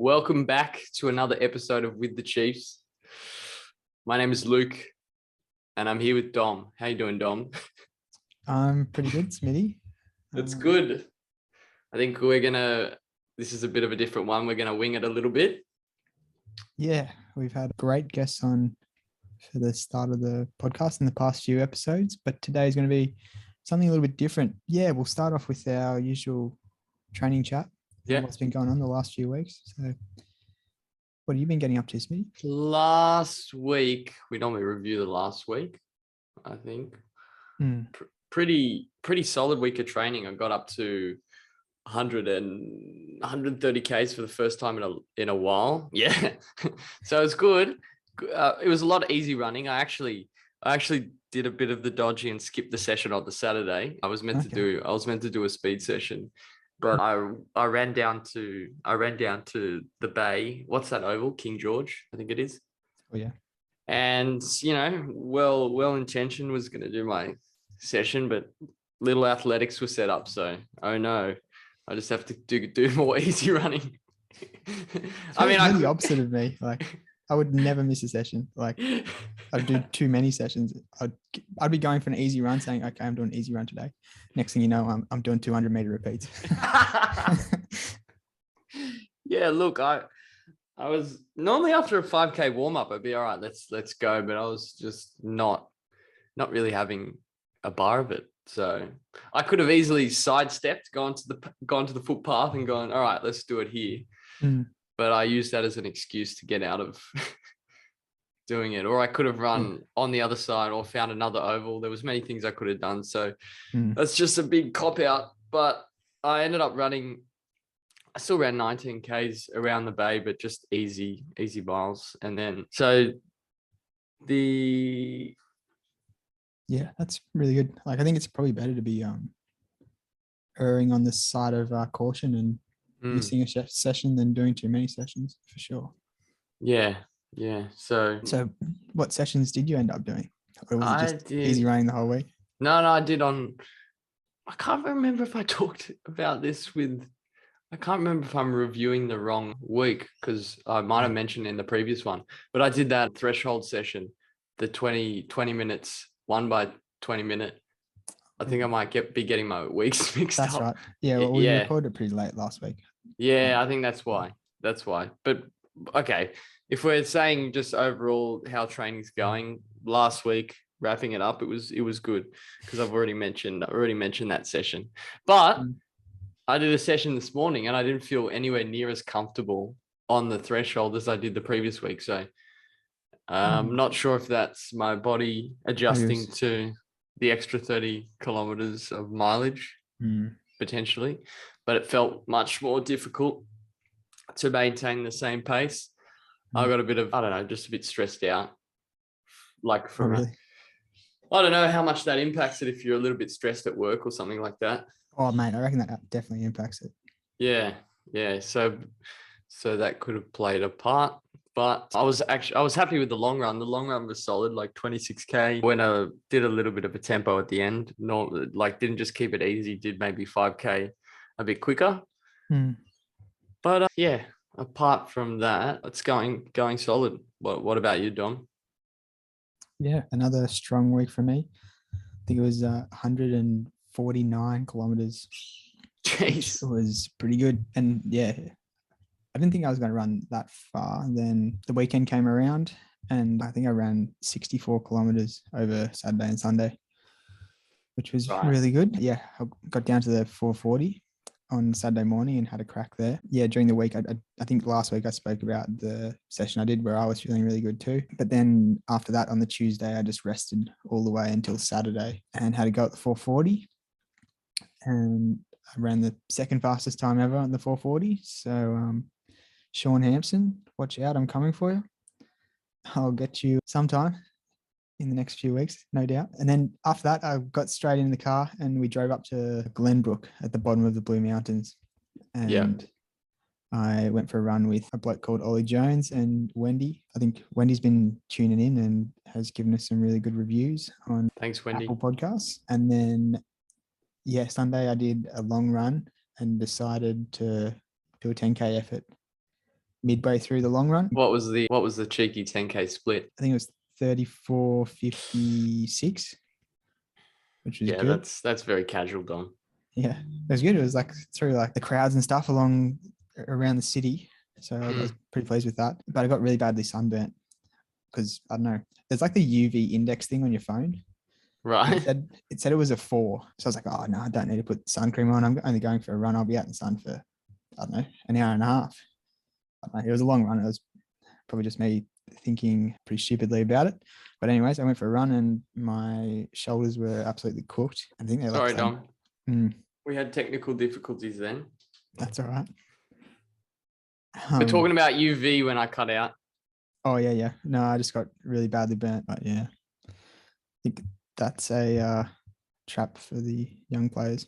Welcome back to another episode of With the Chiefs. My name is Luke, and I'm here with Dom. How you doing, Dom? I'm pretty good, Smitty. That's good. I think this is a bit of a different one. We're going to wing it a little bit. Yeah, we've had great guests on for the start of the podcast in the past few episodes, but today is going to be something a little bit different. Yeah, we'll start off with our usual training chat. Yeah. What's been going on the last few weeks. So what have you been getting up to, Smitty? Last week, we normally review the last week, I think. Pretty solid week of training. I got up to 130 Ks for the first time in a while. Yeah. So it's good. It was a lot of easy running. I actually did a bit of the dodgy and skipped the session on the Saturday. I was meant to do a speed session, but I ran down to the bay. What's that oval? King George, I think it is. Oh yeah. And well intentioned, was going to do my session, but little athletics were set up. So oh no, I just have to do more easy running. I mean, the opposite of me. Like, I would never miss a session. Like, I'd do too many sessions. I'd be going for an easy run, saying, "Okay, I'm doing an easy run today." Next thing you know, I'm doing 200-meter repeats. Yeah, look, I was normally after a 5K warm up, I'd be all right. Let's go, but I was just not really having a bar of it. So I could have easily sidestepped, gone to the footpath and gone, all right, let's do it here. But I used that as an excuse to get out of doing it. Or I could have run on the other side or found another oval. There was many things I could have done. So that's just a big cop out. But I ended up running, I still ran 19 Ks around the bay, but just easy miles. And then, yeah, that's really good. Like, I think it's probably better to be erring on the side of caution and missing a session than doing too many sessions, for sure. Yeah. So what sessions did you end up doing? Or was it just easy running the whole week? No, I did I can't remember if I talked about this I can't remember if I'm reviewing the wrong week, because I might have mentioned in the previous one, but I did that threshold session, the 20 minutes, 1 by 20 minute. I think I might be getting my weeks mixed up. That's right. Yeah, well, we recorded it pretty late last week. Yeah, I think that's why. But okay, if we're saying just overall how training's going, last week, wrapping it up, it was good, because I've already mentioned that session. But I did a session this morning and I didn't feel anywhere near as comfortable on the threshold as I did the previous week. So I'm not sure if that's my body adjusting to the extra 30 kilometers of mileage, potentially, but it felt much more difficult to maintain the same pace. I got a bit of, I don't know, just a bit stressed out. Like I don't know how much that impacts it if you're a little bit stressed at work or something like that. Oh, mate, I reckon that definitely impacts it. Yeah. So that could have played a part. But I was happy with the long run. The long run was solid, like 26K. When I did a little bit of a tempo at the end, didn't just keep it easy, did maybe 5K a bit quicker. But apart from that, it's going solid. What about you, Dom? Yeah, another strong week for me. I think it was 149 kilometers. Jeez. It was pretty good. And yeah, I didn't think I was going to run that far. Then the weekend came around and I think I ran 64 kilometers over Saturday and Sunday, which was really good. Yeah, I got down to the 440 on Saturday morning and had a crack there. Yeah, during the week, I think last week I spoke about the session I did where I was feeling really good too. But then after that, on the Tuesday, I just rested all the way until Saturday and had to go at the 440. And I ran the second fastest time ever on the 440. So Sean Hampson, watch out, I'm coming for you. I'll get you sometime in the next few weeks, no doubt. And then after that, I got straight in the car and we drove up to Glenbrook at the bottom of the Blue Mountains. And I went for a run with a bloke called Ollie Jones and Wendy. I think Wendy's been tuning in and has given us some really good reviews on Apple Podcasts. And then, Sunday I did a long run and decided to do a 10K effort midway through the long run. What was the cheeky 10K split? I think it was 34:56, which was Yeah, good. that's very casual, Dom. Yeah, it was good. It was like through like the crowds and stuff along around the city. So I was pretty pleased with that. But I got really badly sunburnt because I don't know. There's like the UV index thing on your phone. Right. It said it was a 4. So I was like, oh no, I don't need to put sun cream on. I'm only going for a run. I'll be out in the sun for, I don't know, an hour and a half. I don't know, it was a long run. It was probably just me thinking pretty stupidly about it. But anyways, I went for a run and my shoulders were absolutely cooked. I think they're Sorry, like Dom. Mm, We had technical difficulties then. that's all right. We're talking about UV when I cut out. Oh yeah. No, I just got really badly burnt. But yeah, I think that's a trap for the young players.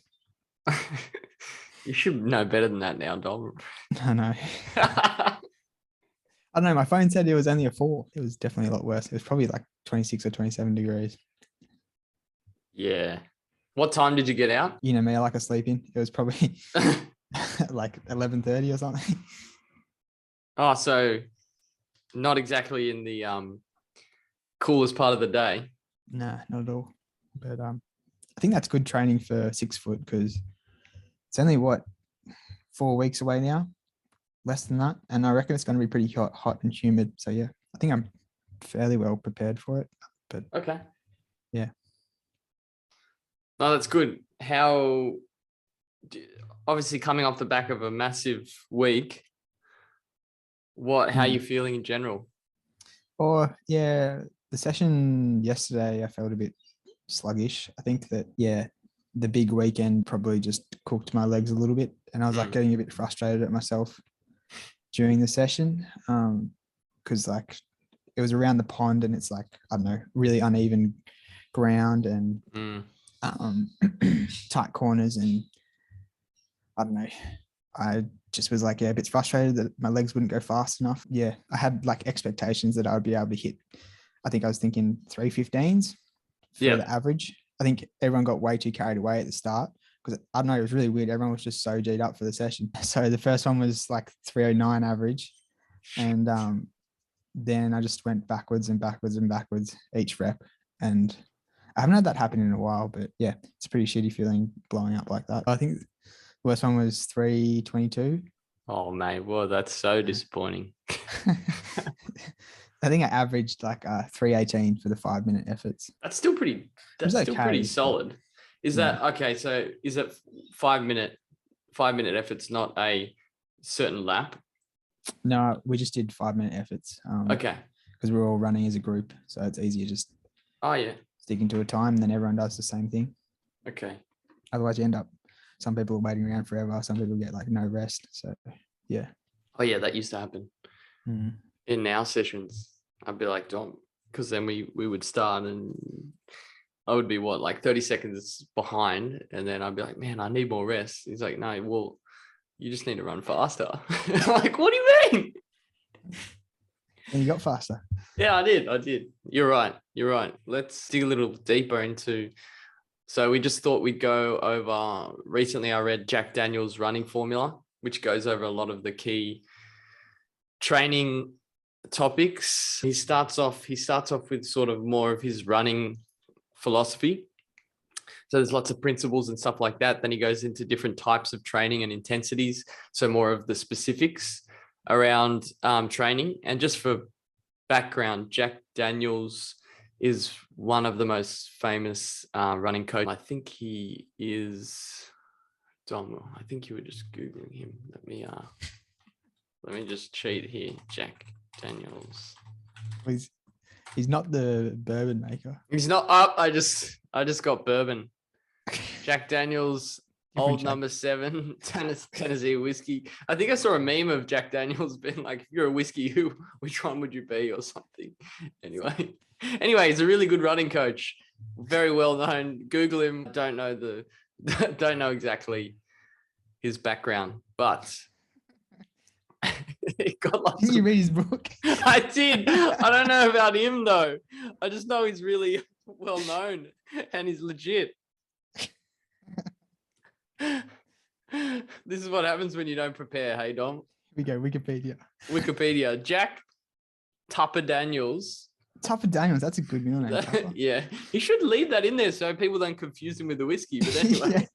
You should know better than that now, Dom. I know. I don't know. My phone said it was only a 4. It was definitely a lot worse. It was probably like 26 or 27 degrees. Yeah. What time did you get out? You know me, I like a sleep in. It was probably like 11:30 or something. Oh, so not exactly in the coolest part of the day. Nah, not at all. But I think that's good training for 6 foot because it's only 4 weeks away now, less than that, and I reckon it's going to be pretty hot and humid. So yeah, I think I'm fairly well prepared for it. But okay, yeah. No, that's good. Obviously coming off the back of a massive week, how are you feeling in general? Or yeah, the session yesterday, I felt a bit sluggish. I think that, yeah, the big weekend probably just cooked my legs a little bit. And I was like getting a bit frustrated at myself during the session. Because like it was around the pond and it's like, I don't know, really uneven ground and tight corners. And I don't know, I just was like, yeah, a bit frustrated that my legs wouldn't go fast enough. Yeah, I had like expectations that I would be able to hit. I think I was thinking 3:15s for the average. I think everyone got way too carried away at the start because I don't know, it was really weird. Everyone was just so G'd up for the session. So the first one was like 3:09 average. And then I just went backwards and backwards and backwards each rep. And I haven't had that happen in a while, but yeah, it's a pretty shitty feeling blowing up like that. I think the worst one was 3:22. Oh, mate. Well, that's so disappointing. I think I averaged like 3:18 for the 5-minute efforts. That's still pretty solid. Is that okay? So is it 5-minute efforts, not a certain lap? No, we just did 5-minute efforts. Okay. Because we're all running as a group. So it's easier just sticking to a time, and then everyone does the same thing. Okay. Otherwise you end up, some people are waiting around forever. Some people get like no rest. So yeah. Oh yeah, that used to happen. In our sessions. I'd be like, Dom, because then we would start and I would be like 30 seconds behind. And then I'd be like, man, I need more rest. He's like, no, well, you just need to run faster. I'm like, what do you mean? And you got faster. Yeah, I did. You're right. Let's dig a little deeper into. So we just thought we'd go over, recently I read Jack Daniels' running formula, which goes over a lot of the key training topics. He starts off with sort of more of his running philosophy. So there's lots of principles and stuff like that. Then he goes into different types of training and intensities. So more of the specifics around training. And just for background, Jack Daniels is one of the most famous running coaches. I think he is, Dom, I think you were just Googling him. Let me just cheat here. Jack Daniels. He's not the bourbon maker. He's not up. I just got bourbon. Jack Daniels, old number 7, Tennessee whiskey. I think I saw a meme of Jack Daniels being like, if you're a whiskey, which one would you be, or something? Anyway, he's a really good running coach. Very well known. Google him. Don't know exactly his background, but Didn't you read his book? I did. I don't know about him though. I just know he's really well known and he's legit. This is what happens when you don't prepare, hey Dom. we go. Wikipedia. Jack Tupper Daniels. Tupper Daniels. That's a good meal name. Tupper. Yeah, he should leave that in there so people don't confuse him with the whiskey. But anyway,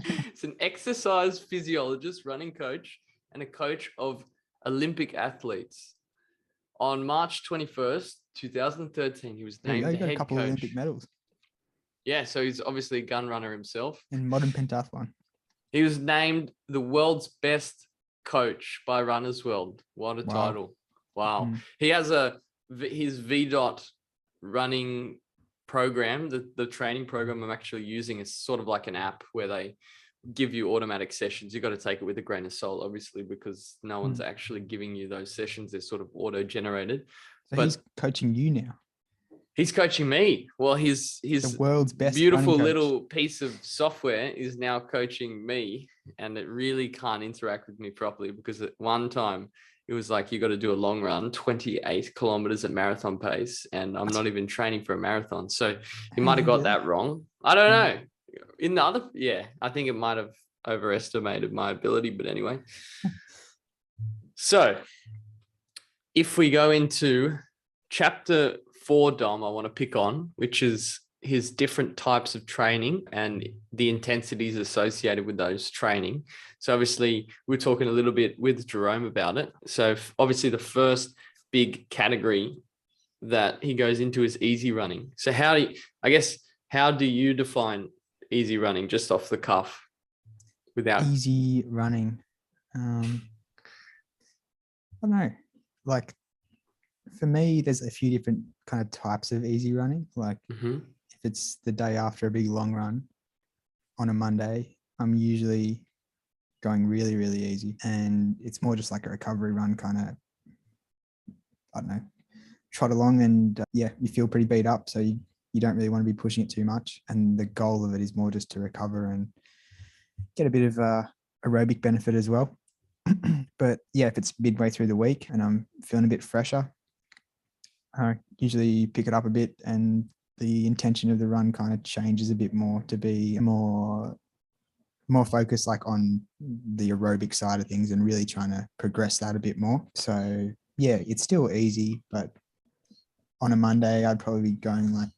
it's an exercise physiologist, running coach, and a coach of Olympic athletes. On March 21st, 2013, he was named He got a head couple of coach. Olympic medals. Yeah, so he's obviously a gun runner himself. In modern pentathlon. He was named the world's best coach by Runner's World. What a title. Wow. He has his VDOT running program, the training program I'm actually using is sort of like an app where they give you automatic sessions. You got to take it with a grain of salt, obviously, because no one's actually giving you those sessions. They're sort of auto-generated. So he's coaching you now. He's coaching me. Well, his the world's best beautiful little piece of software is now coaching me, and it really can't interact with me properly because at one time it was like, you got to do a long run, 28 kilometers at marathon pace, and I'm not even training for a marathon. So he might have got that wrong. I don't know. In the other, I think it might have overestimated my ability, but anyway. So if we go into chapter 4, Dom, I want to pick on, which is his different types of training and the intensities associated with those training. So obviously we're talking a little bit with Jerome about it. So obviously the first big category that he goes into is easy running. So how do you define easy running just off the cuff without easy running? I don't know. Like for me, there's a few different kind of types of easy running. Like if it's the day after a big long run on a Monday, I'm usually going really, really easy. And it's more just like a recovery run kind of, I don't know, trot along and you feel pretty beat up. So you don't really want to be pushing it too much. And the goal of it is more just to recover and get a bit of aerobic benefit as well. But if it's midway through the week and I'm feeling a bit fresher, I usually pick it up a bit, and the intention of the run kind of changes a bit more to be more focused like on the aerobic side of things and really trying to progress that a bit more. So it's still easy, but on a Monday, I'd probably be going like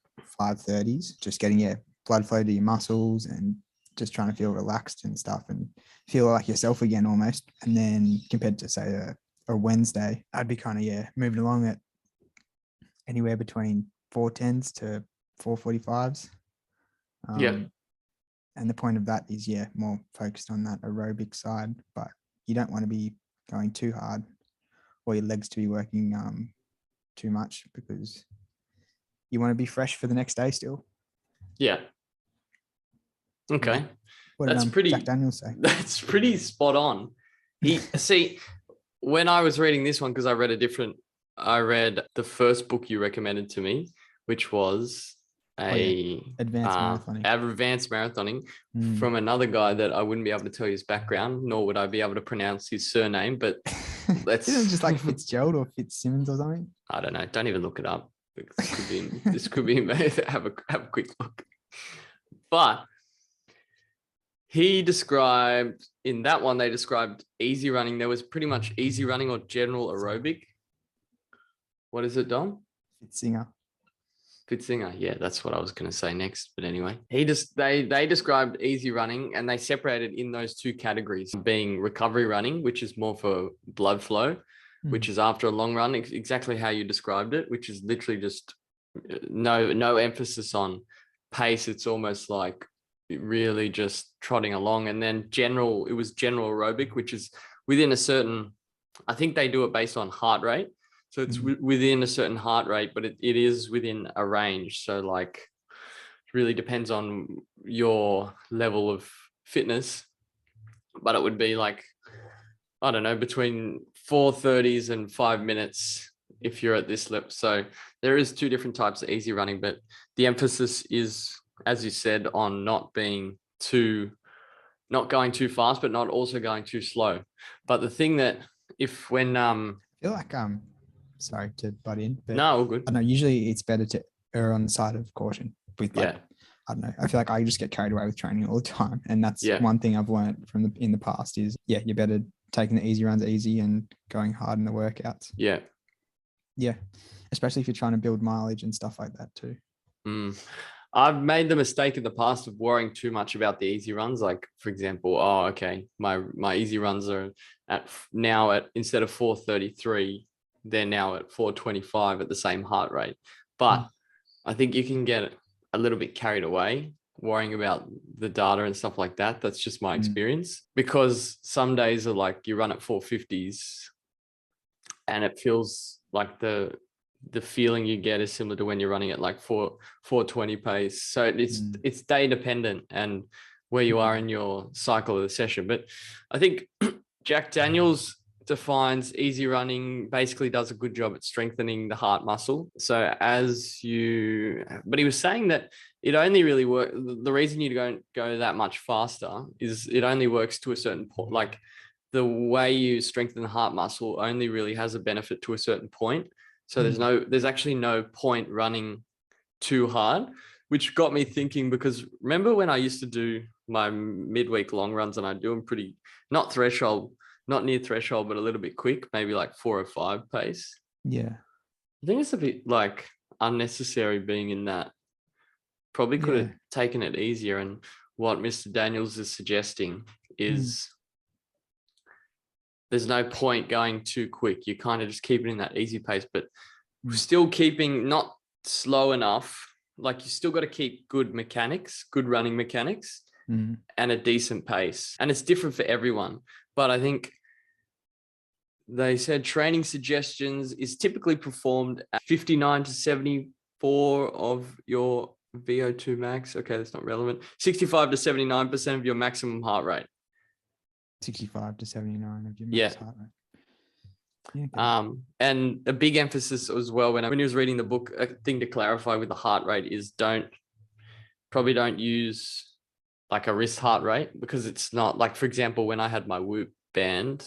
5:30s, just getting blood flow to your muscles and just trying to feel relaxed and stuff and feel like yourself again almost. And then compared to say a Wednesday, I'd be kind of moving along at anywhere between 4:10s to 4:45s. And the point of that is more focused on that aerobic side, but you don't want to be going too hard or your legs to be working too much because you want to be fresh for the next day still. Okay. What did Jack Daniels say? That's pretty spot on. See, when I was reading this one, because I read the first book you recommended to me, which was advanced marathoning from another guy that I wouldn't be able to tell you his background, nor would I be able to pronounce his surname, but let's Isn't it just like Fitzgerald or Fitzsimmons or something? I don't know. Don't even look it up. This could be have a quick look. But he described in that one, they described easy running. There was pretty much easy running or general aerobic. What is it, Dom? Fitzinger. Yeah, that's what I was going to say next. But anyway, they described easy running and they separated in those two categories, being recovery running, which is more for blood flow, which is after a long run, exactly how you described it, which is literally just no emphasis on pace. It's almost like really just trotting along. And then general aerobic, which is within a certain, I think they do it based on heart rate. So it's within a certain heart rate, but it is within a range. So like, it really depends on your level of fitness, but it would be like, I don't know, between 4:30s and 5 minutes if you're at this level. So there is two different types of easy running, but the emphasis is, as you said, on not going too fast, but not also going too slow. But the thing that I feel like sorry to butt in, but no, all good. I know usually it's better to err on the side of caution with I don't know. I feel like I just get carried away with training all the time. And that's one thing I've learned in the past is you're better taking the easy runs easy and going hard in the workouts. Yeah. Yeah. Especially if you're trying to build mileage and stuff like that too. I've made the mistake in the past of worrying too much about the easy runs. Like, for example, my easy runs are now at instead of 4:33, they're now at 4:25 at the same heart rate. But I think you can get a little bit carried away worrying about the data and stuff like that. That's just my experience, because some days are like you run at 450s and it feels like the feeling you get is similar to when you're running at like 420 pace. So it's day dependent and where you are in your cycle of the session. But I think Jack Daniels defines easy running, basically does a good job at strengthening the heart muscle. So but he was saying that it only really works. The reason you don't go that much faster is it only works to a certain point. Like the way you strengthen the heart muscle only really has a benefit to a certain point. So there's actually no point running too hard, which got me thinking, because remember when I used to do my midweek long runs and I'd do them pretty, not near threshold, but a little bit quick, maybe like 4:05 pace. Yeah. I think it's a bit like unnecessary being in that. Probably could have taken it easier. And what Mr. Daniels is suggesting is there's no point going too quick. You kind of just keep it in that easy pace, but still keeping not slow enough. Like you still got to keep good running mechanics and a decent pace. And it's different for everyone. But I think they said training suggestions is typically performed at 59 to 74 of your VO2 max. Okay, that's not relevant. 65 to 79% of your maximum heart rate. 65 to 79 of your max heart rate. Yeah, okay. And a big emphasis as well when he was reading the book, a thing to clarify with the heart rate is probably don't use like a wrist heart rate, because it's not like, for example, when I had my Whoop band,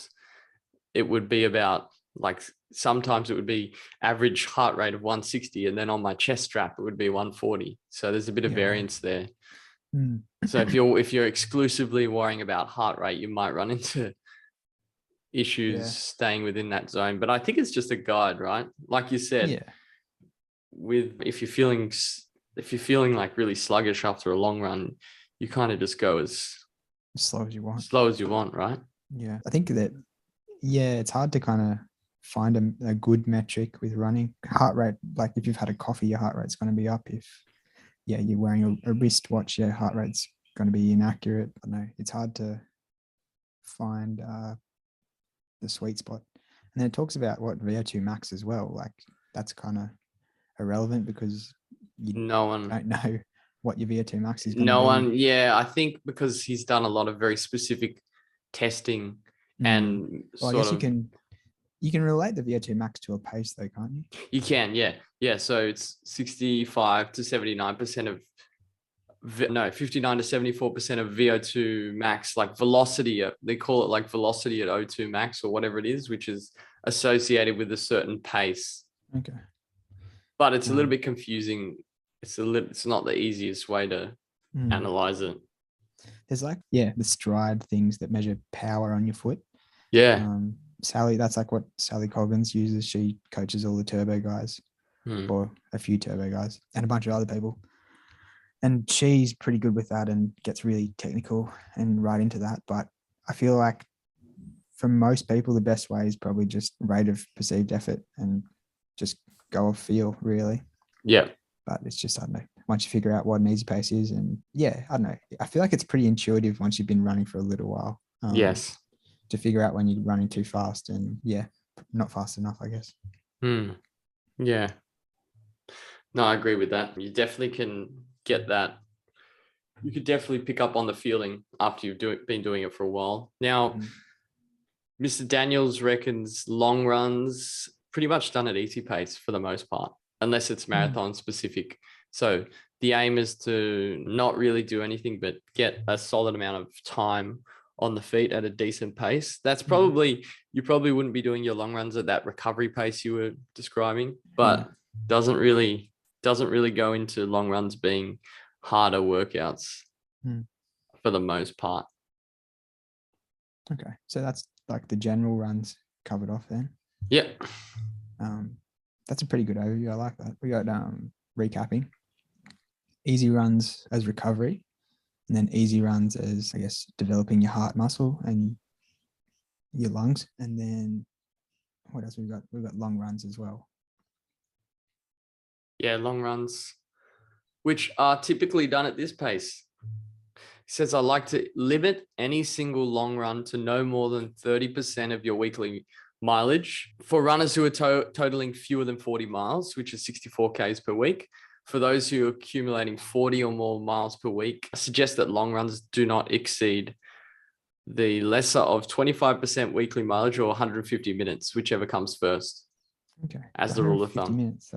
it would be about like, sometimes it would be average heart rate of 160, and then on my chest strap it would be 140. So there's a bit of variance there. So if you're exclusively worrying about heart rate, you might run into issues staying within that zone. But I think it's just a guide, right? Like you said, if you're feeling like really sluggish after a long run, you kind of just go as slow as you want, right? Yeah, I think that it's hard to kind of find a good metric with running. Heart rate, like if you've had a coffee, your heart rate's going to be up. If you're wearing a wristwatch, your heart rate's going to be inaccurate. I don't know, it's hard to find the sweet spot. And then it talks about what VO2 max as well. Like that's kind of irrelevant because no one don't know what your VO2 max is. I think because he's done a lot of very specific testing and I guess you can relate the VO2 max to a pace though, can't you? You can, yeah. So it's 65 to 79% of 59 to 74% of VO2 max, like velocity. They call it like velocity at O2 max or whatever it is, which is associated with a certain pace. Okay. But it's a little bit confusing. It's not the easiest way to analyze it. There's like, the stride things that measure power on your foot. Yeah. Sally, that's like what Sally Coggins uses. She coaches all the turbo guys or a few turbo guys and a bunch of other people. And she's pretty good with that and gets really technical and right into that. But I feel like for most people, the best way is probably just rate of perceived effort and just go off feel, really. Yeah. But it's just, I don't know, once you figure out what an easy pace is, and I don't know. I feel like it's pretty intuitive once you've been running for a little while. Yes. To figure out when you're running too fast and not fast enough, I guess. Yeah. No, I agree with that. You definitely can get that. You could definitely pick up on the feeling after you've been doing it for a while. Now, Mr. Daniels reckons long runs pretty much done at easy pace for the most part, unless it's marathon specific. So the aim is to not really do anything but get a solid amount of time on the feet at a decent pace. That's probably, you probably wouldn't be doing your long runs at that recovery pace you were describing, but doesn't really go into long runs being harder workouts for the most part. Okay. So that's like the general runs covered off then. Yeah. That's a pretty good overview. I like that. We got recapping, easy runs as recovery, and then easy runs as, I guess, developing your heart muscle and your lungs. And then what else we've got? We've got long runs as well. Yeah, long runs, which are typically done at this pace. He says, I like to limit any single long run to no more than 30% of your weekly mileage. For runners who are totaling fewer than 40 miles, which is 64 Ks per week. For those who are accumulating 40 or more miles per week, I suggest that long runs do not exceed the lesser of 25% weekly mileage or 150 minutes, whichever comes first. Okay. As the rule of 150 thumb. minutes.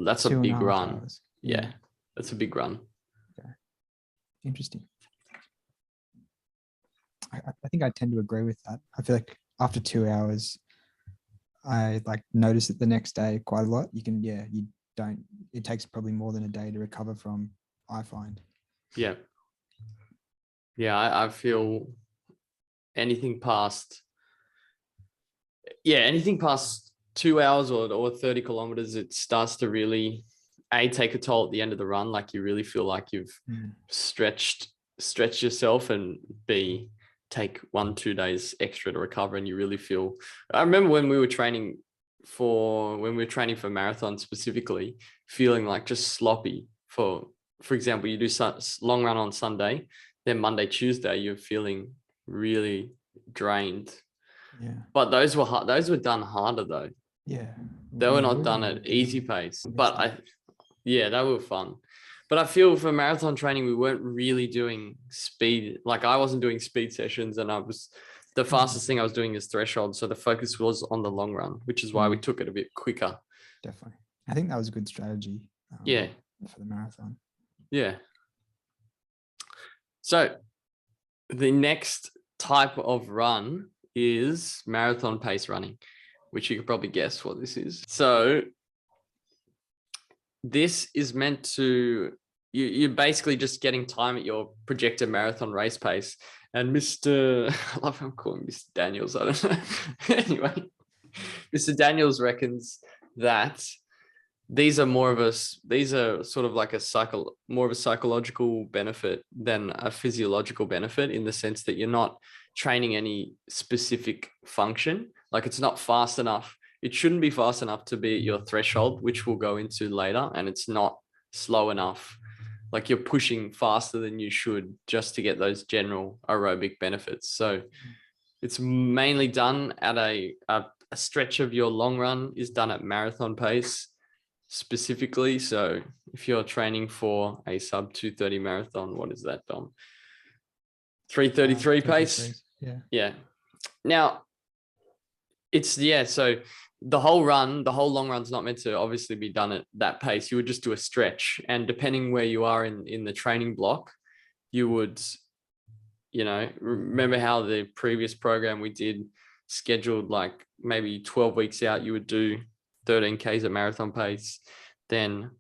That's a big run. Hours. Yeah, that's a big run. Okay. Interesting. I think I tend to agree with that. I feel like after 2 hours, I like notice it the next day quite a lot. It takes probably more than a day to recover from, I find. Yeah. Yeah, I feel anything past 2 hours or 30 kilometers, it starts to really take a toll at the end of the run. Like you really feel like you've stretched yourself, and take 1-2 days extra to recover, and you really feel. I remember when we were training for marathon specifically, feeling like just sloppy. For example, you do long run on Sunday, then Monday, Tuesday, you're feeling really drained. Yeah. But those were done harder though. Yeah. They were not we done were at easy pace. missed But they were fun. But I feel for marathon training, we weren't really doing speed. Like I wasn't doing speed sessions, and the fastest thing I was doing is threshold. So the focus was on the long run, which is why we took it a bit quicker. Definitely. I think that was a good strategy. For the marathon. Yeah. So the next type of run is marathon pace running, which you could probably guess what this is. So this is meant to, you're basically just getting time at your projected marathon race pace. And I love how I'm calling Mr. Daniels, I don't know. Anyway, Mr. Daniels reckons that these are sort of like more of a psychological benefit than a physiological benefit, in the sense that you're not training any specific function. Like it's not fast enough. It shouldn't be fast enough to be at your threshold, which we'll go into later. And it's not slow enough. Like you're pushing faster than you should just to get those general aerobic benefits. So it's mainly done at a stretch of your long run is done at marathon pace specifically. So if you're training for a sub 2:30 marathon, what is that, Dom? 3:33 pace. Yeah. Now so the whole long run's not meant to obviously be done at that pace. You would just do a stretch, and depending where you are in the training block, you would, remember how the previous program we did scheduled like maybe 12 weeks out, you would do 13 Ks at marathon pace. Then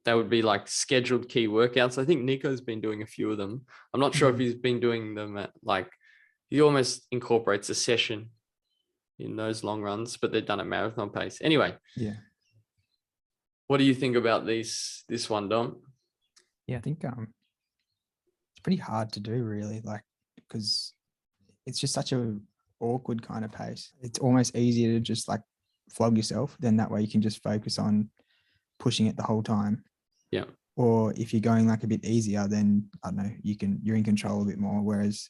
that would be like scheduled key workouts. I think Nico's been doing a few of them. I'm not sure if he's been doing them at he almost incorporates a session in those long runs, but they're done at marathon pace. Anyway. Yeah. What do you think about this one, Dom? Yeah, I think it's pretty hard to do, really, because it's just such a awkward kind of pace. It's almost easier to just flog yourself. Then that way you can just focus on pushing it the whole time. Yeah. Or if you're going a bit easier, then I don't know, you're in control a bit more. Whereas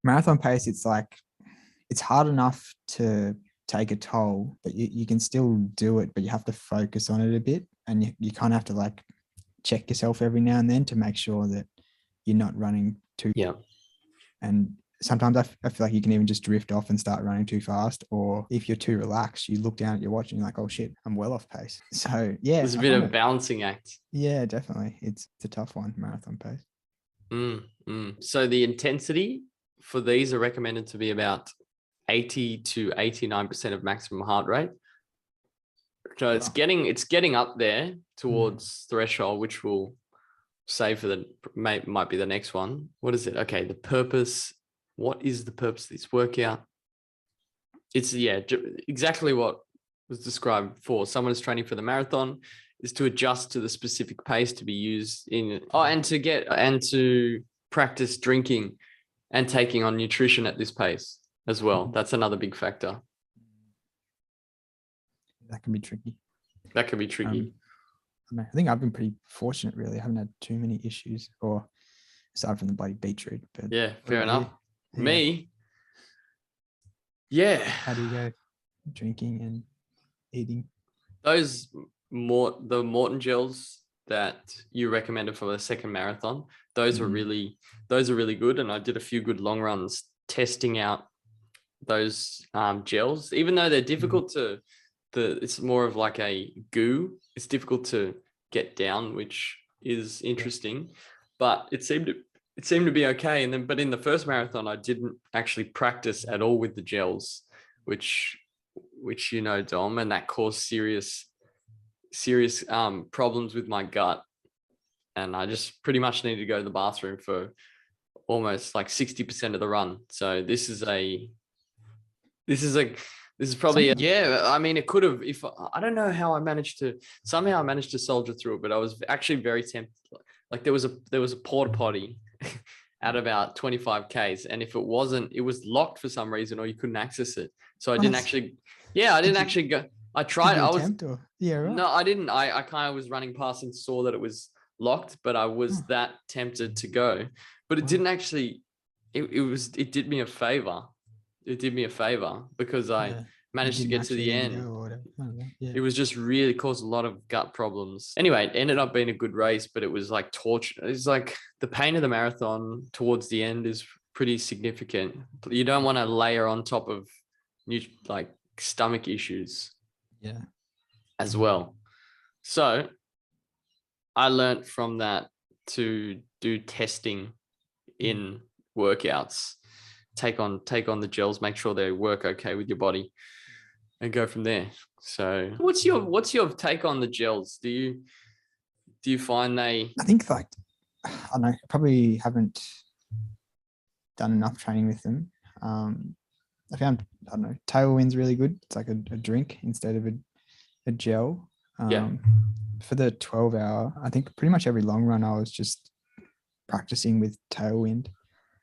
marathon pace, it's hard enough to take a toll, but you can still do it, but you have to focus on it a bit, and you kind of have to check yourself every now and then to make sure that you're not running too. Yeah. And sometimes I feel like you can even just drift off and start running too fast, or if you're too relaxed, you look down at your watch and you're like, oh shit, I'm well off pace. So yeah, it's a bit of a balancing act. Yeah, definitely. It's a tough one, marathon pace. So the intensity for these are recommended to be about 80 to 89% of maximum heart rate. So it's getting up there towards threshold, which we'll say might be the next one. What is it? Okay, the purpose what is the purpose of this workout? It's exactly what was described before. Someone is training for the marathon is to adjust to the specific pace to be used in, and to practice drinking and taking on nutrition at this pace as well. That's another big factor. That can be tricky. That can be tricky. I think I've been pretty fortunate, really. I haven't had too many issues, or aside from the bloody beetroot. But Yeah, fair enough. Yeah. Me, yeah. How do you go drinking and eating? The Morton gels that you recommended for the second marathon, those are really good. And I did a few good long runs testing out those gels, even though they're difficult it's more of like a goo. It's difficult to get down, which is interesting, but it seemed to be okay. But in the first marathon, I didn't actually practice at all with the gels, which Dom, and that caused serious problems with my gut. And I just pretty much needed to go to the bathroom for almost like 60% of the run. So this is probably, I mean, it could have, I don't know how I managed to soldier through it, but I was actually very tempted. Like there was a porta potty at about 25 Ks. And if it wasn't, it was locked for some reason, or you couldn't access it. So I didn't actually go. I tried. No, I didn't. I kind of was running past and saw that it was locked, but I was that tempted to go, but it didn't actually, it did me a favor. It did me a favor because I managed to get to the end. It was just really caused a lot of gut problems. Anyway, it ended up being a good race, but it was like torture. It's like the pain of the marathon towards the end is pretty significant. You don't want to layer on top of like stomach issues as well. So I learned from that to do testing in workouts, take on the gels, make sure they work okay with your body, and go from there. So what's your take on the gels? Do you find I think, like, I don't know, probably haven't done enough training with them. I found, I don't know, Tailwind's really good. It's like a drink instead of a gel. For the 12-hour, I think pretty much every long run I was just practicing with Tailwind.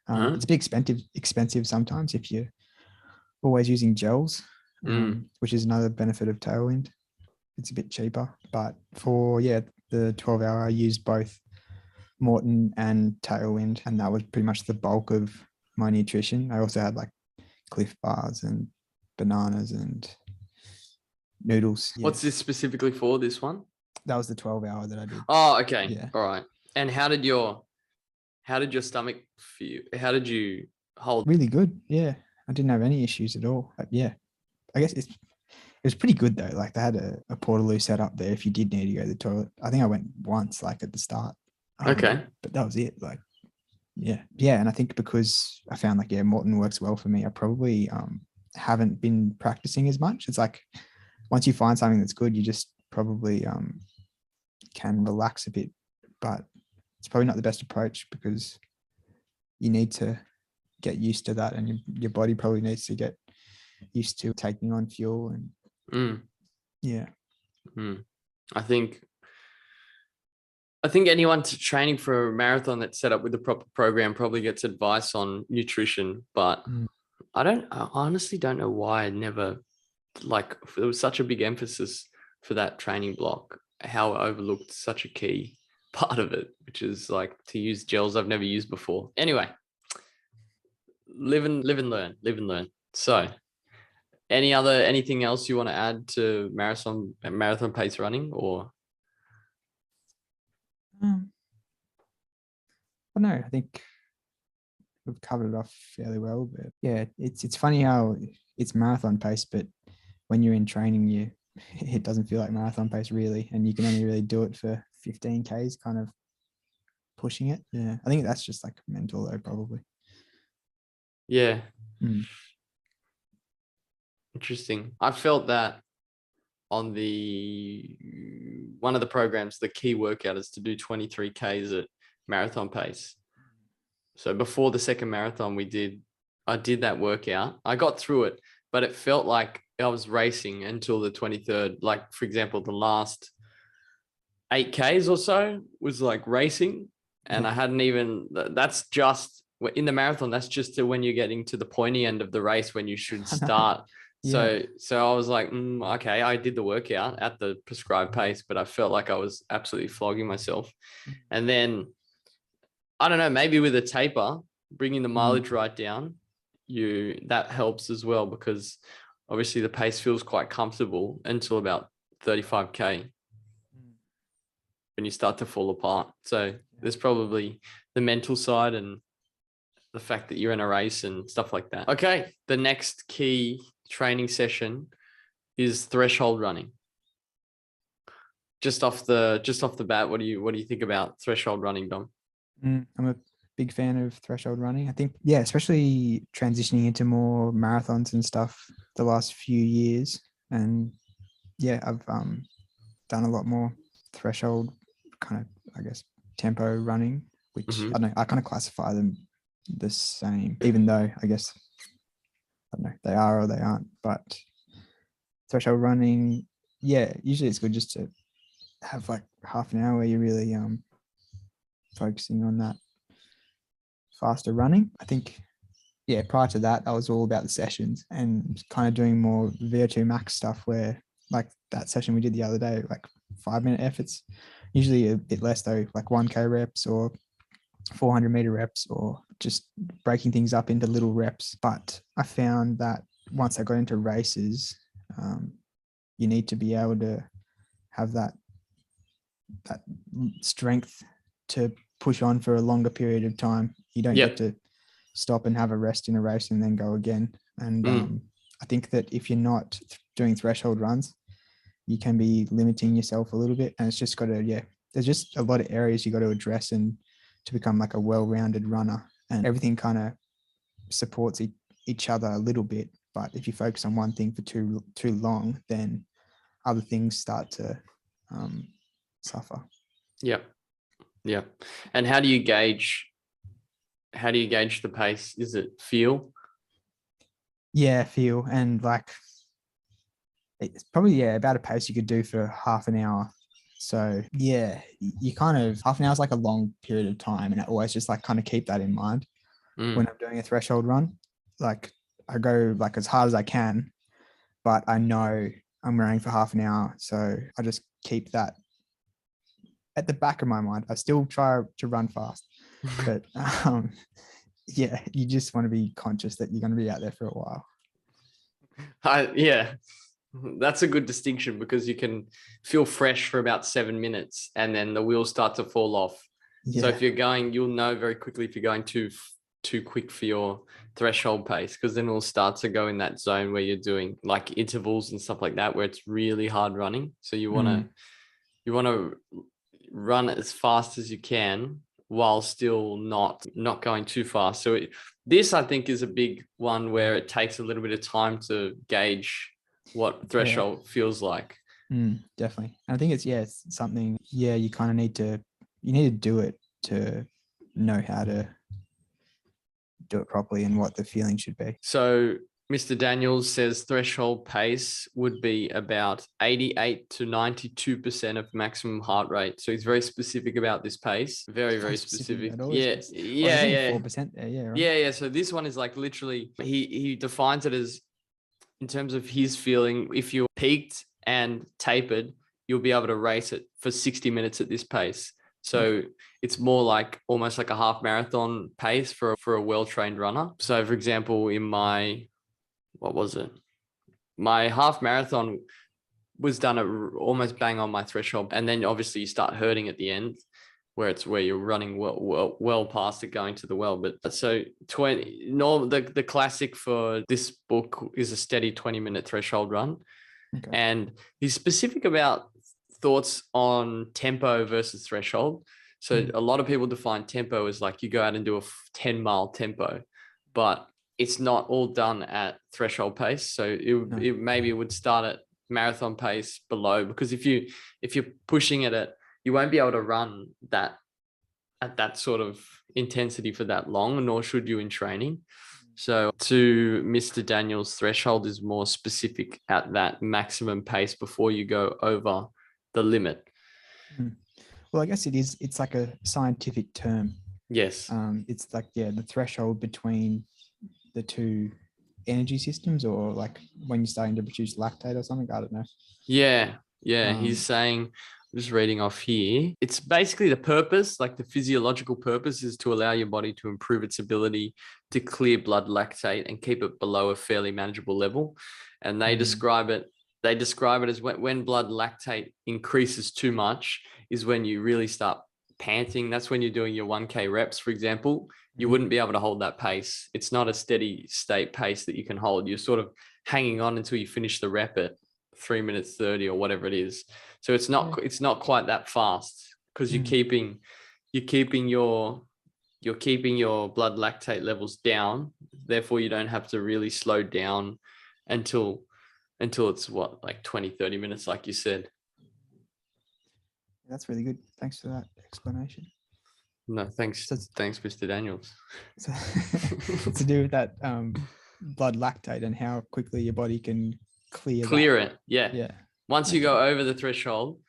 It's a bit expensive sometimes if you're always using gels, which is another benefit of Tailwind. It's a bit cheaper, but for the 12-hour, I used both Morton and Tailwind, and that was pretty much the bulk of my nutrition. I also had like Cliff Bars and bananas and noodles. What's this specifically for, this one? That was the 12-hour that I did. Oh, okay. Yeah. All right. And how did your stomach feel? How did you hold? Really good. Yeah. I didn't have any issues at all. But yeah. I guess it was pretty good though. Like they had a portaloo set up there if you did need to go to the toilet. I think I went once, like at the start. Okay. But that was it. Like, yeah. Yeah. And I think because I found like, Morton works well for me, I probably haven't been practicing as much. It's like once you find something that's good, you just probably can relax a bit, but it's probably not the best approach because you need to get used to that, and your body probably needs to get used to taking on fuel. And I think anyone training for a marathon that's set up with the proper program probably gets advice on nutrition, but I honestly don't know why I never, like, there was such a big emphasis for that training block, how I overlooked such a key part of it, which is like to use gels I've never used before. Anyway, live and learn. So anything else you want to add to marathon pace running, or? No, I think we've covered it off fairly well, but yeah, it's funny how it's marathon pace, but when you're in training, it doesn't feel like marathon pace really, and you can only really do it for 15 Ks, kind of pushing it. Yeah, I think that's just like mental though, probably. Yeah. Interesting. I felt that on one of the programs, the key workout is to do 23 Ks at marathon pace. So before the second marathon, we did I did that workout. I got through it, but it felt like I was racing until the 23rd. Like, for example, the last 8Ks or so was like racing. And I hadn't even, that's just in the marathon, that's just when you're getting to the pointy end of the race when you should I know. start. Yeah. So I was like, okay, I did the workout at the prescribed pace, but I felt like I was absolutely flogging myself. And then I don't know, maybe with a taper, bringing the mileage right down, that helps as well, because obviously the pace feels quite comfortable until about 35K when you start to fall apart. So there's probably the mental side and the fact that you're in a race and stuff like that. Okay, the next key training session is threshold running. Just off the bat, what do you think about threshold running, Dom? I'm a big fan of threshold running. I think, yeah, especially transitioning into more marathons and stuff the last few years. And yeah, I've done a lot more threshold kind of, I guess, tempo running, which I don't know, I kind of classify them the same, even though I guess, I don't know, they are or they aren't. But threshold running, yeah, usually it's good just to have like half an hour where you're really focusing on that faster running. I think, yeah, prior to that, I was all about the sessions and kind of doing more VO2 max stuff, where like that session we did the other day, like 5-minute efforts, usually a bit less though, like 1K reps or 400-meter reps, or just breaking things up into little reps. But I found that once I got into races, you need to be able to have that strength to push on for a longer period of time. You don't get to stop and have a rest in a race and then go again. And I think that if you're not doing threshold runs, you can be limiting yourself a little bit. And it's just got to, there's just a lot of areas you got to address and to become like a well-rounded runner, and everything kind of supports each other a little bit. But if you focus on one thing for too long, then other things start to suffer. Yeah. And how do you gauge the pace? Is it feel? Yeah, feel. And like, it's probably, about a pace you could do for half an hour. So yeah, you kind of, half an hour is like a long period of time, and I always just like kind of keep that in mind when I'm doing a threshold run. Like, I go like as hard as I can, but I know I'm running for half an hour, so I just keep that at the back of my mind. I still try to run fast, but you just want to be conscious that you're going to be out there for a while. That's a good distinction, because you can feel fresh for about 7 minutes and then the wheels start to fall off. So if you're going, you'll know very quickly if you're going too quick for your threshold pace, because then it'll start to go in that zone where you're doing like intervals and stuff like that, where it's really hard running. So you want to run as fast as you can while still not going too fast. So this, I think, is a big one where it takes a little bit of time to gauge what threshold feels like. Definitely. And I think it's something, you kind of need to do it to know how to do it properly and what the feeling should be. So Mr. Daniels says threshold pace would be about 88 to 92% of maximum heart rate. So he's very specific about this pace. Very, very specific. Yeah. 4% there. Yeah. Right? Yeah. So this one is like literally, he defines it as, in terms of his feeling, if you're peaked and tapered, you'll be able to race it for 60 minutes at this pace. So it's more like almost like a half marathon pace for a well-trained runner. So for example, in my half marathon was done almost bang on my threshold. And then obviously you start hurting at the end, where you're running well past it going to the well. But so the classic for this book is a steady 20-minute threshold run. Okay. And he's specific about thoughts on tempo versus threshold. So a lot of people define tempo as like you go out and do a 10-mile tempo, but it's not all done at threshold pace. So it maybe would start at marathon pace below, because if you're pushing it you won't be able to run that at that sort of intensity for that long, nor should you in training. So to Mr. Daniels, threshold is more specific at that maximum pace before you go over the limit. Well, I guess it is. It's like a scientific term. Yes. It's like, yeah, the threshold between the two energy systems, or like when you're starting to produce lactate or something. I don't know. Yeah. Yeah. He's Um, saying, just reading off here, it's basically the purpose, like the physiological purpose is to allow your body to improve its ability to clear blood lactate and keep it below a fairly manageable level. And they describe it as when blood lactate increases too much is when you really start panting. That's when you're doing your 1K reps, for example. You wouldn't be able to hold that pace. It's not a steady state pace that you can hold. You're sort of hanging on until you finish the rep at 3 minutes 30 or whatever it is. So it's not quite that fast because you're keeping your blood lactate levels down. Therefore, you don't have to really slow down until it's what, like 20, 30 minutes, like you said. That's really good. Thanks for that explanation. No, thanks. So Thanks, Mr. Daniels. So to do with that blood lactate and how quickly your body can clear it. Yeah. Yeah. Once you go over the threshold,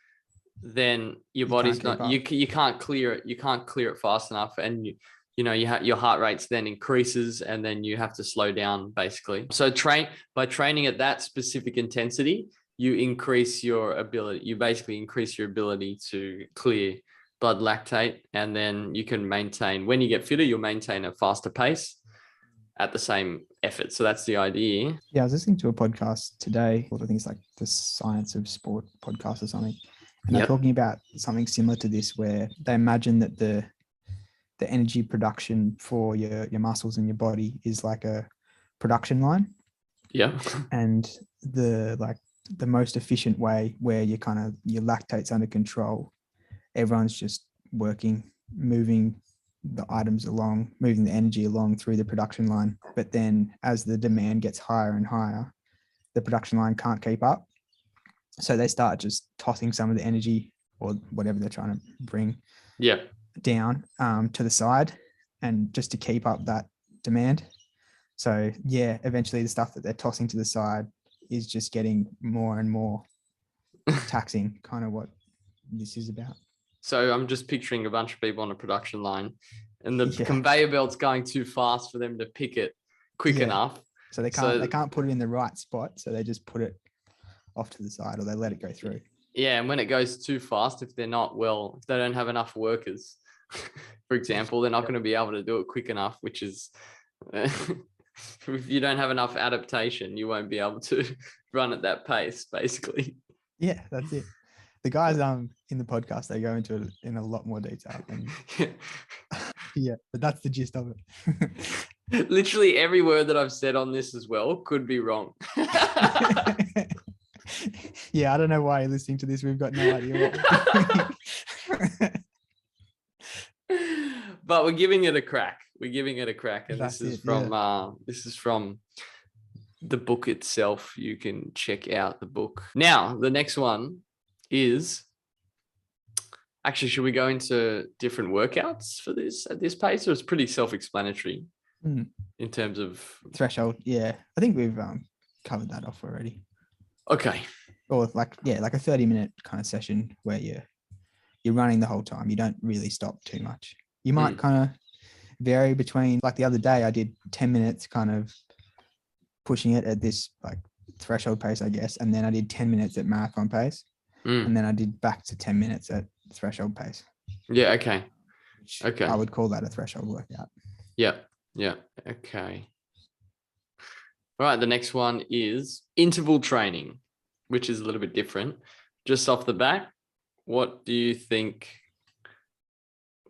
then your body's not, you can't clear it. You can't clear it fast enough. And your heart rates then increases, and then you have to slow down basically. So by training at that specific intensity, you basically increase your ability to clear blood lactate. And then you can maintain, when you get fitter, you'll maintain a faster pace at the same effort. So that's the idea. Yeah, I was listening to a podcast today. I think it's like the Science of Sport podcast or something. And they're talking about something similar to this, where they imagine that the energy production for your muscles and your body is like a production line. Yeah. And the most efficient way where your lactate's under control, everyone's just working, moving the items along, moving the energy along through the production line. But then as the demand gets higher and higher, the production line can't keep up. So they start just tossing some of the energy or whatever they're trying to bring down to the side, and just to keep up that demand. So yeah, eventually the stuff that they're tossing to the side is just getting more and more taxing, kind of what this is about. So I'm just picturing a bunch of people on a production line, and the conveyor belt's going too fast for them to pick it quick enough. So they can't put it in the right spot. So they just put it off to the side, or they let it go through. Yeah, and when it goes too fast, if they don't have enough workers, for example, they're not going to be able to do it quick enough, which is, if you don't have enough adaptation, you won't be able to run at that pace, basically. Yeah, that's it. The guys in the podcast, they go into it in a lot more detail. And yeah, but that's the gist of it. Literally every word that I've said on this as well could be wrong. Yeah, I don't know why you're listening to this. We've got no idea what. But we're giving it a crack. And That's this is from the book itself. You can check out the book. Now, the next one is, actually, should we go into different workouts for this at this pace, or it's pretty self-explanatory in terms of threshold? Yeah, I think we've covered that off already. Okay. Or like a 30-minute kind of session where you're running the whole time. You don't really stop too much. You might kind of vary between, like the other day I did 10 minutes kind of pushing it at this like threshold pace, I guess. And then I did 10 minutes at marathon pace. And then I did back to 10 minutes at threshold pace. Yeah. Okay. I would call that a threshold workout. Yeah. Yeah. Okay. All right. The next one is interval training, which is a little bit different. Just off the bat, what do you think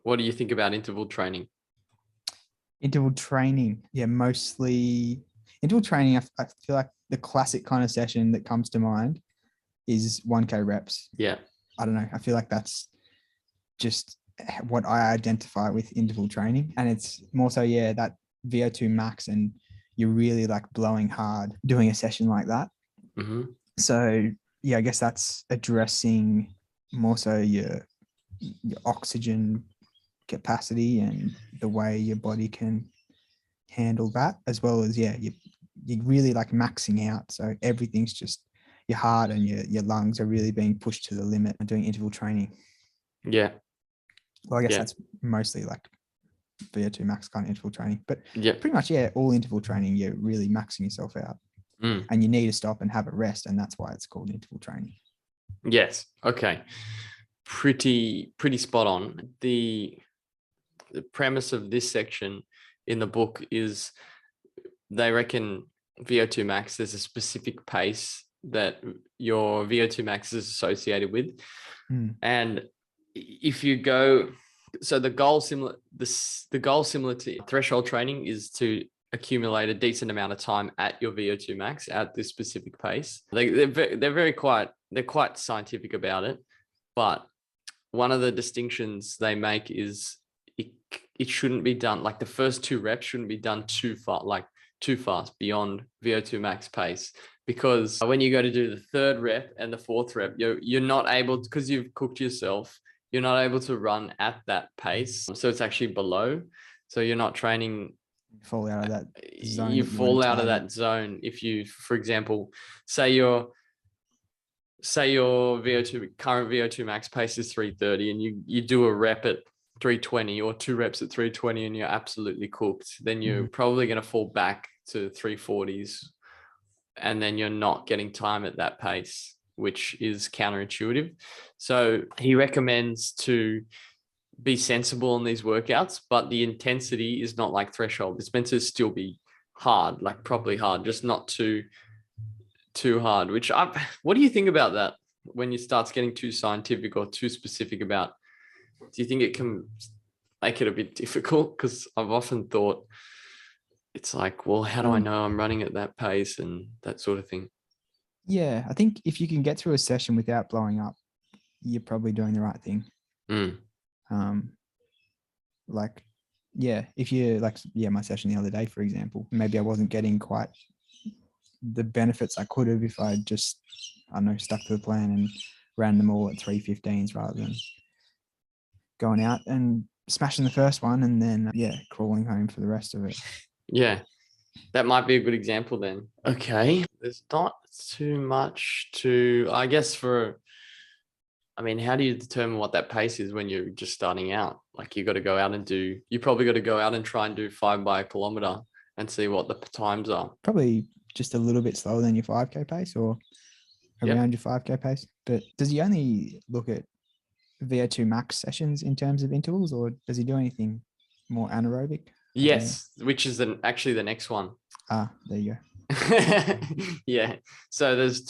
about interval training? Interval training. Yeah, mostly interval training. I feel like the classic kind of session that comes to mind is 1K reps. Yeah. I don't know. I feel like that's just what I identify with interval training. And it's more so, that VO2 max, and you're really like blowing hard doing a session like that. Mm-hmm. So I guess that's addressing more so your oxygen capacity and the way your body can handle that, as well as, yeah, you're really like maxing out. So everything's just your heart and your lungs are really being pushed to the limit and doing interval training. Yeah. Well, I guess Yeah. that's mostly like VO2 max kind of interval training, but Yeah. pretty much, yeah, all interval training, you're really maxing yourself out and you need to stop and have a rest. And that's why it's called interval training. Yes. Okay. Pretty spot on. The premise of this section in the book is they reckon VO2 max, there's a specific pace that your VO2 max is associated with. And if you go, so the goal similar to threshold training is to accumulate a decent amount of time at your VO2 max at this specific pace. They're quite scientific about it, but one of the distinctions they make is it shouldn't be done, like the first 2 reps shouldn't be done too fast beyond VO2 max pace, because when you go to do the 3rd rep and the 4th rep, you're not able, because you've cooked yourself, you're not able to run at that pace. So it's actually below. So you're not training. Fall out of that zone. You fall out of that zone. If you, for example, say your current VO2 max pace is 330 and you do a rep at 320 or 2 reps at 320 and you're absolutely cooked, then you're probably going to fall back to 340s and then you're not getting time at that pace, which is counterintuitive. So he recommends to be sensible in these workouts, but the intensity is not like threshold. It's meant to still be hard, like properly hard, just not too hard, what do you think about that when you start getting too scientific or too specific about, do you think it can make it a bit difficult? Because I've often thought it's like, well, how do I know I'm running at that pace and that sort of thing? Yeah, I think if you can get through a session without blowing up, you're probably doing the right thing. Like, yeah, if you like, yeah, my session the other day, for example, maybe I wasn't getting quite the benefits I could have if I just, I don't know, stuck to the plan and ran them all at 315s rather than going out and smashing the first one and then, yeah, crawling home for the rest of it. Yeah, that might be a good example then. Okay. There's not too much to, I guess, I mean, how do you determine what that pace is when you're just starting out? Like you probably got to go out and try and do 5 by a kilometer and see what the times are. Probably just a little bit slower than your 5K pace or around your 5K pace. But does he only look at VO2 max sessions in terms of intervals, or does he do anything more anaerobic? Yes, which is actually the next one. There you go. Yeah. So there's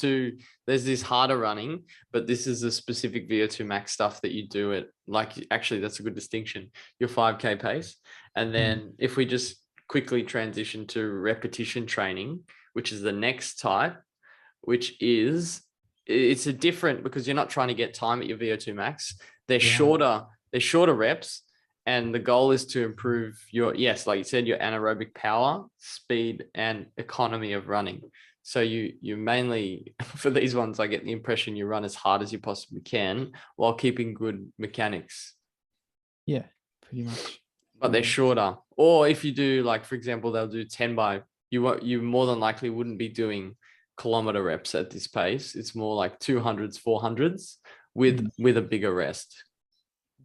this harder running, but this is a specific VO2 max stuff that you do it. Like, actually, that's a good distinction. Your 5K pace. And then if we just quickly transition to repetition training, which is the next type, it's a different, because you're not trying to get time at your VO2 max. They're shorter reps. And the goal is to improve like you said, your anaerobic power, speed, and economy of running. So you mainly, for these ones, I get the impression you run as hard as you possibly can while keeping good mechanics. Yeah, pretty much. But they're shorter. Or if you do, like, for example, they'll do 10 by, you more than likely wouldn't be doing kilometer reps at this pace. It's more like 200s, 400s with a bigger rest.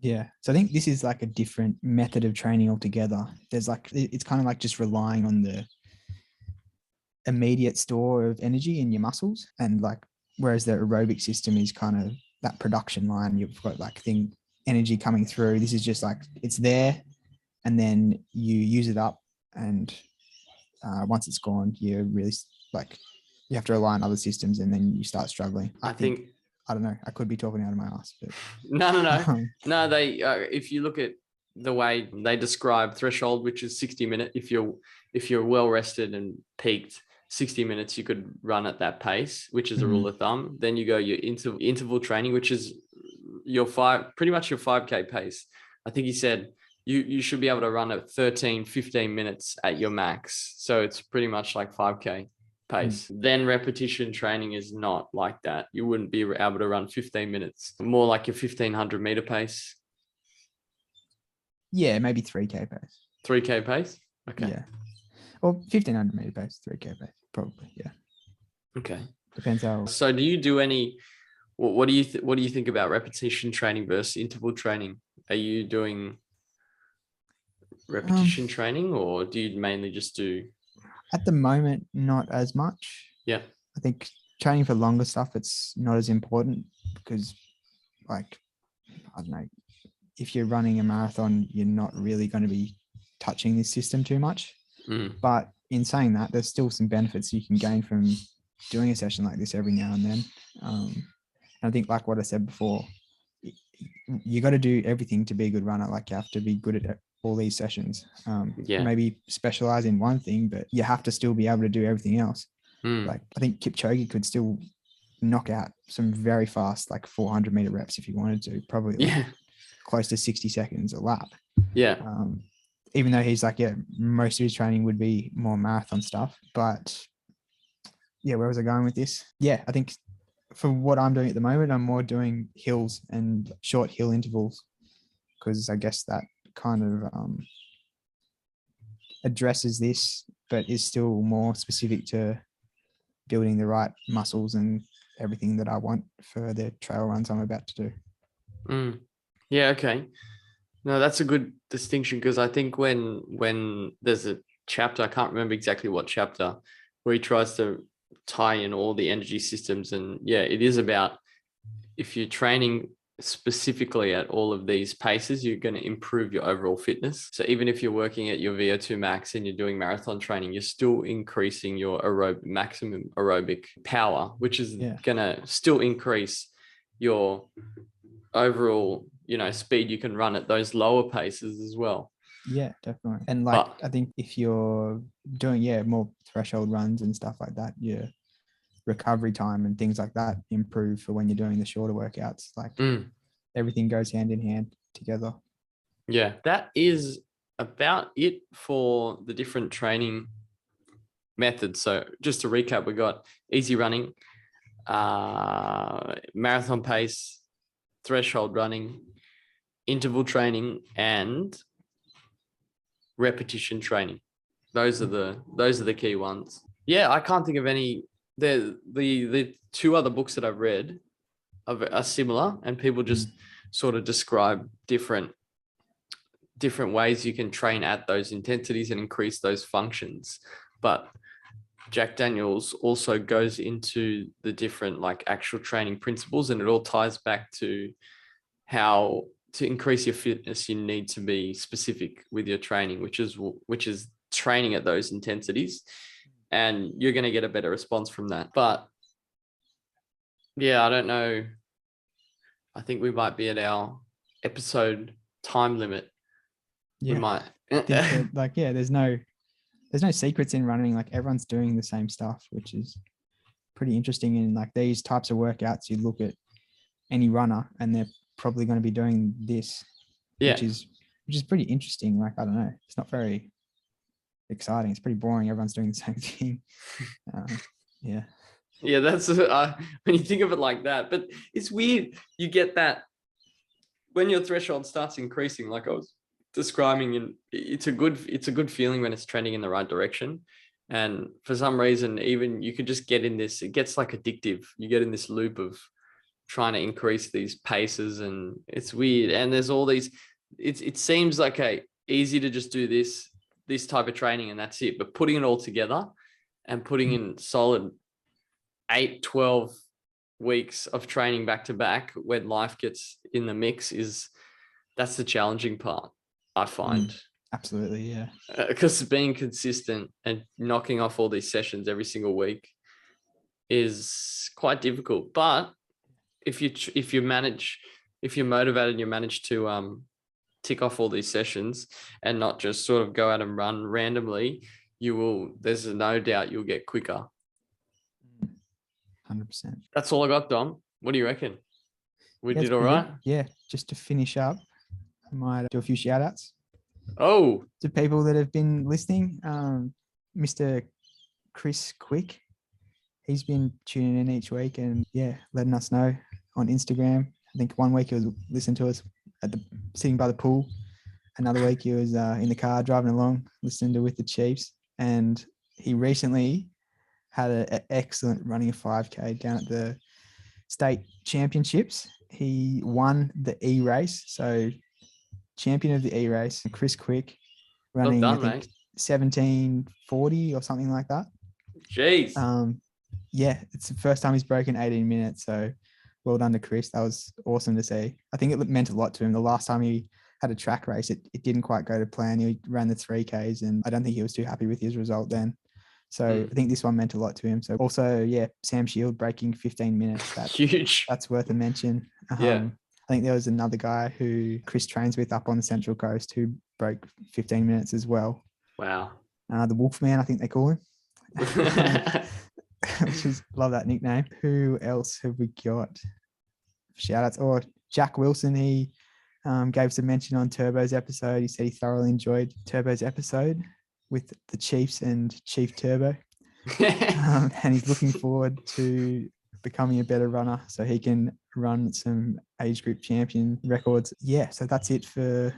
Yeah. So I think this is like a different method of training altogether. There's like, it's kind of like just relying on the immediate store of energy in your muscles. And like, whereas the aerobic system is kind of that production line, you've got like energy coming through. This is just like, it's there and then you use it up. And once it's gone, you're really like, you have to rely on other systems and then you start struggling. I think I don't know. I could be talking out of my ass, but no. They, if you look at the way they describe threshold, which is 60 minutes, if you're well rested and peaked, 60 minutes you could run at that pace, which is a rule of thumb. Then you go your interval training, which is pretty much your 5K pace. I think he said you should be able to run at 15 minutes at your max. So it's pretty much like 5K. pace. Then repetition training is not like that. You wouldn't be able to run 15 minutes, more like your 1500 meter pace. Yeah, maybe 3K pace. 3K pace? Okay. Yeah. Or 1500 meter pace, 3K pace, probably. Yeah. Okay. Depends how. So do you do any, what do you think about repetition training versus interval training? Are you doing repetition training, or do you mainly just do? At the moment, not as much. Yeah. I think training for longer stuff, it's not as important because, like, I don't know, if you're running a marathon, you're not really going to be touching this system too much. But in saying that, there's still some benefits you can gain from doing a session like this every now and then. And I think, like what I said before, you got to do everything to be a good runner. Like, you have to be good at all these sessions. Maybe specialize in one thing, but you have to still be able to do everything else. Like, I think Kipchoge could still knock out some very fast, like 400 meter reps if he wanted to, probably like close to 60 seconds a lap. Yeah. Even though he's like, most of his training would be more marathon stuff. But yeah, where was I going with this? Yeah, I think for what I'm doing at the moment, I'm more doing hills and short hill intervals, because I guess that kind of addresses this, but is still more specific to building the right muscles and everything that I want for the trail runs I'm about to do. Yeah. Okay. No, that's a good distinction, because I think when there's a chapter, I can't remember exactly what chapter, where he tries to tie in all the energy systems. And yeah, it is about, if you're training specifically at all of these paces, you're going to improve your overall fitness. So even if you're working at your VO2 max and you're doing marathon training, you're still increasing your maximum aerobic power, which is going to still increase your overall, speed you can run at those lower paces as well. Yeah, definitely. And like, I think if you're doing, more threshold runs and stuff like that, your recovery time and things like that improve for when you're doing the shorter workouts. Like, everything goes hand in hand together. Yeah, that is about it for the different training methods. So just to recap, we got easy running, marathon pace, threshold running, interval training, and repetition training. Those are the key ones. Yeah, I can't think of any. The two other books that I've read are similar, and people just sort of describe different ways you can train at those intensities and increase those functions. But Jack Daniels also goes into the different like actual training principles, and it all ties back to how to increase your fitness, you need to be specific with your training, which is training at those intensities, and you're going to get a better response from that. But yeah, I don't know. I think we might be at our episode time limit. Yeah. We might. There's no secrets in running. Like, everyone's doing the same stuff, which is pretty interesting. And like, these types of workouts, you look at any runner and they're probably going to be doing this, which is pretty interesting. Like, I don't know, it's not very exciting. It's pretty boring. Everyone's doing the same thing. Yeah, that's when you think of it like that. But it's weird. You get that when your threshold starts increasing, like I was describing, and it's a good feeling when it's trending in the right direction. And for some reason, even you could just get in this, it gets like addictive. You get in this loop of trying to increase these paces, and it's weird. And there's all these, it seems like easy to just do this type of training and that's it. But putting it all together and putting in solid 8-12 weeks of training back to back when life gets in the mix, that's the challenging part, I find. Absolutely, yeah. Because being consistent and knocking off all these sessions every single week is quite difficult. But if you're motivated and you manage to tick off all these sessions and not just sort of go out and run randomly, there's no doubt you'll get quicker. 100%. That's all I got, Dom. What do you reckon? We did all right? Good. Yeah, just to finish up, I might do a few shout outs. Oh, to people that have been listening. Mr. Chris Quick, he's been tuning in each week and letting us know on Instagram. I think one week he was listening to us sitting by the pool. Another week he was in the car driving along, listening to With the Chiefs. and he recently had an excellent running a 5K down at the state championships. He won the E race, so champion of the E race, Chris Quick, running Well done, I think mate. 17:40 or something like that. Jeez. Yeah, it's the first time he's broken 18 minutes. So well done to Chris. That was awesome to see. I think it meant a lot to him. The last time he had a track race, it didn't quite go to plan. He ran the 3Ks and I don't think he was too happy with his result then. So I think this one meant a lot to him. So also, yeah, Sam Shield breaking 15 minutes. Huge. That's worth a mention. Yeah. I think there was another guy who Chris trains with up on the Central Coast who broke 15 minutes as well. Wow. The Wolfman, I think they call him. Which is, love that nickname. Who else have we got? Shout outs. Or Jack Wilson, he gave some mention on Turbo's episode. He said he thoroughly enjoyed Turbo's episode with the Chiefs and Chief Turbo. And he's looking forward to becoming a better runner so he can run some age group champion records. Yeah, so that's it for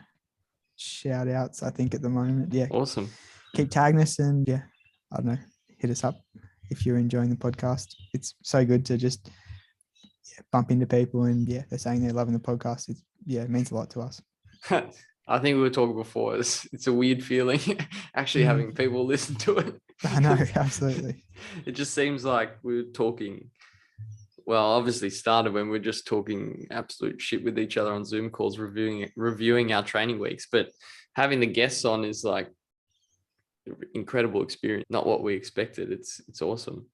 shout outs, I think, at the moment. Yeah. Awesome. Keep tagging us and yeah, I don't know, hit us up if you're enjoying the podcast. It's so good to just bump into people and yeah, they're saying they're loving the podcast. It means a lot to us. I think we were talking before. It's a weird feeling actually having people listen to it. I know, absolutely. It just seems like we're talking. Well, obviously started when we're just talking absolute shit with each other on Zoom calls, reviewing our training weeks. But having the guests on is like incredible experience. Not what we expected. It's awesome.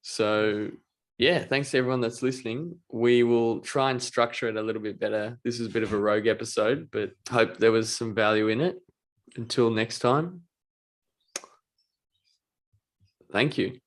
So yeah, thanks to everyone that's listening. We will try and structure it a little bit better. This is a bit of a rogue episode, but hope there was some value in it. Until next time. Thank you.